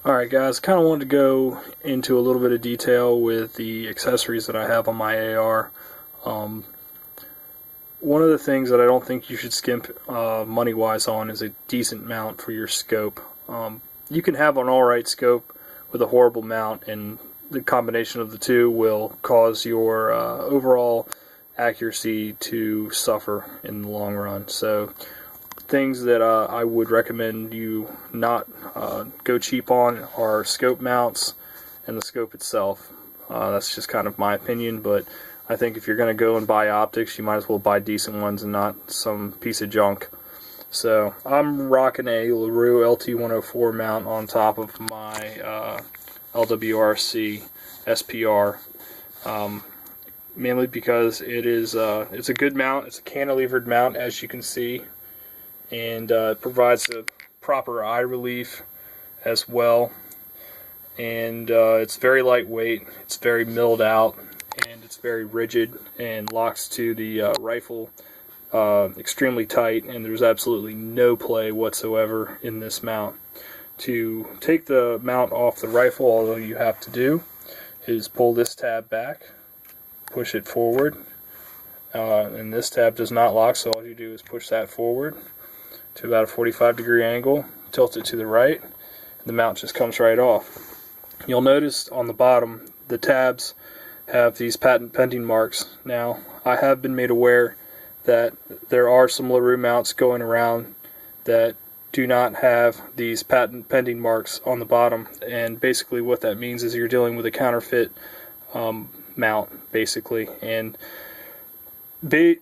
Alright guys, kind of wanted to go into a little bit of detail with the accessories that I have on my AR. One of the things that I don't think you should skimp money-wise on is a decent mount for your scope. You can have an alright scope with a horrible mount, and the combination of the two will cause your overall accuracy to suffer in the long run. So things that I would recommend you not go cheap on are scope mounts and the scope itself. That's just kind of my opinion, but I think if you're going to go and buy optics, you might as well buy decent ones and not some piece of junk. So I'm rocking a Larue Lt-104 mount on top of my LWRC SPR, mainly because it's a good mount. It's a cantilevered mount, as you can see, and it provides a proper eye relief as well. And it's very lightweight, it's very milled out, and it's very rigid and locks to the rifle extremely tight, and there's absolutely no play whatsoever in this mount. To take the mount off the rifle, all you have to do is pull this tab back, push it forward, and this tab does not lock, so all you do is push that forward to about a 45-degree angle, tilt it to the right, and the mount just comes right off. You'll notice on the bottom the tabs have these patent pending marks. Now, I have been made aware that there are some Larue mounts going around that do not have these patent pending marks on the bottom, and basically what that means is you're dealing with a counterfeit mount, basically. And the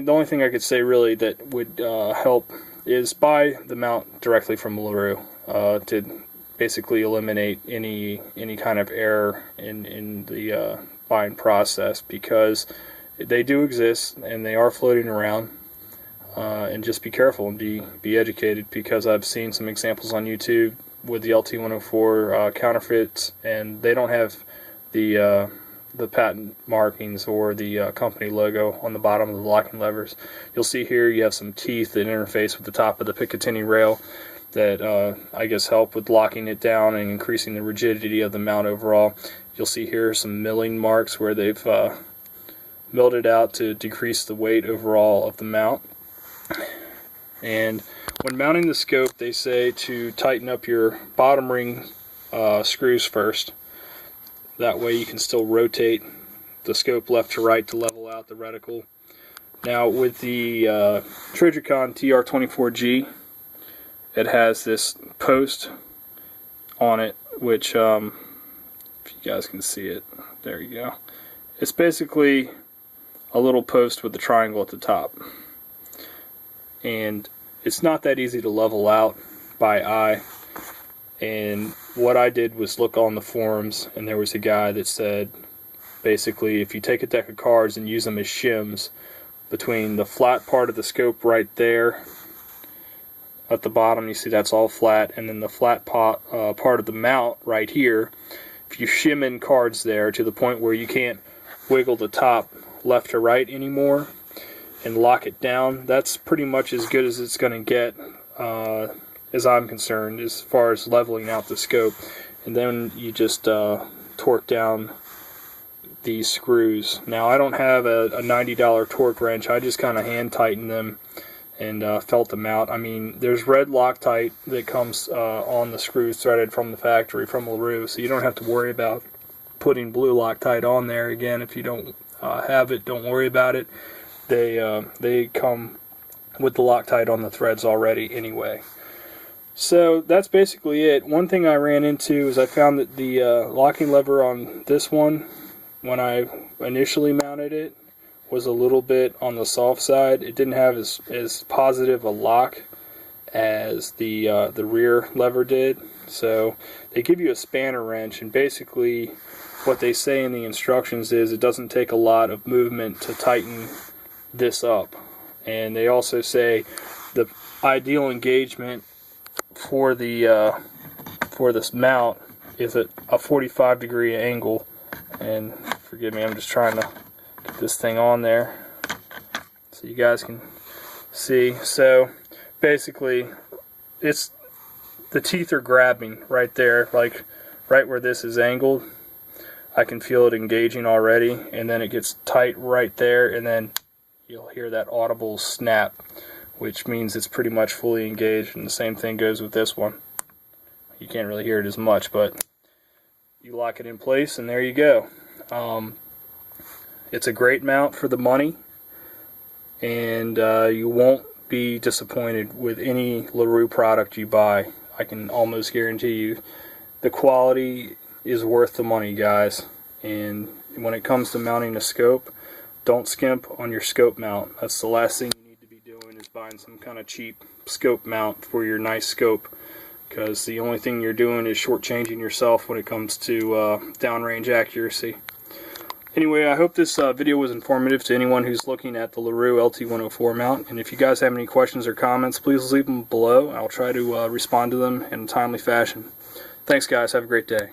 only thing I could say really that would help is buy the mount directly from Larue to basically eliminate any kind of error in the buying process, because they do exist and they are floating around. And just be careful and be educated, because I've seen some examples on YouTube with the Lt-104 counterfeits, and they don't have the patent markings or the company logo on the bottom of the locking levers. You'll see here you have some teeth that interface with the top of the Picatinny rail that I guess help with locking it down and increasing the rigidity of the mount overall. You'll see here some milling marks where they've milled it out to decrease the weight overall of the mount. And when mounting the scope, they say to tighten up your bottom ring screws first. That way you can still rotate the scope left to right to level out the reticle. Now with the Trijicon TR24G, it has this post on it, which if you guys can see it, there you go. It's basically a little post with a triangle at the top, and it's not that easy to level out by eye. And what I did was look on the forums, and there was a guy that said basically if you take a deck of cards and use them as shims between the flat part of the scope right there at the bottom, you see that's all flat, and then the flat part of the mount right here, if you shim in cards there to the point where you can't wiggle the top left to right anymore and lock it down, that's pretty much as good as it's going to get, as I'm concerned, as far as leveling out the scope. And then you just torque down these screws. Now, I don't have a $90 torque wrench. I just kind of hand tighten them and felt them out. I mean, there's red Loctite that comes on the screws threaded from the factory from Larue, so you don't have to worry about putting blue Loctite on there. Again, if you don't have it, don't worry about it. They come with the Loctite on the threads already anyway. So that's basically it. One thing I ran into is I found that the locking lever on this one, when I initially mounted it, was a little bit on the soft side. It didn't have as positive a lock as the rear lever did. So they give you a spanner wrench, and basically what they say in the instructions is it doesn't take a lot of movement to tighten this up. And they also say the ideal engagement for this mount is at a 45-degree angle. And forgive me, I'm just trying to get this thing on there so you guys can see. So basically it's the teeth are grabbing right there, like right where this is angled. I can feel it engaging already, and then it gets tight right there, and then you'll hear that audible snap, which means it's pretty much fully engaged. And the same thing goes with this one. You can't really hear it as much, but you lock it in place and there you go. It's a great mount for the money, and you won't be disappointed with any Larue product you buy. I can almost guarantee you the quality is worth the money, guys. And when it comes to mounting a scope, don't skimp on your scope mount. That's the last thing you need to be doing, is buying some kind of cheap scope mount for your nice scope, because the only thing you're doing is shortchanging yourself when it comes to downrange accuracy. Anyway, I hope this video was informative to anyone who's looking at the Larue Lt-104 mount. And if you guys have any questions or comments, please leave them below. I'll try to respond to them in a timely fashion. Thanks, guys. Have a great day.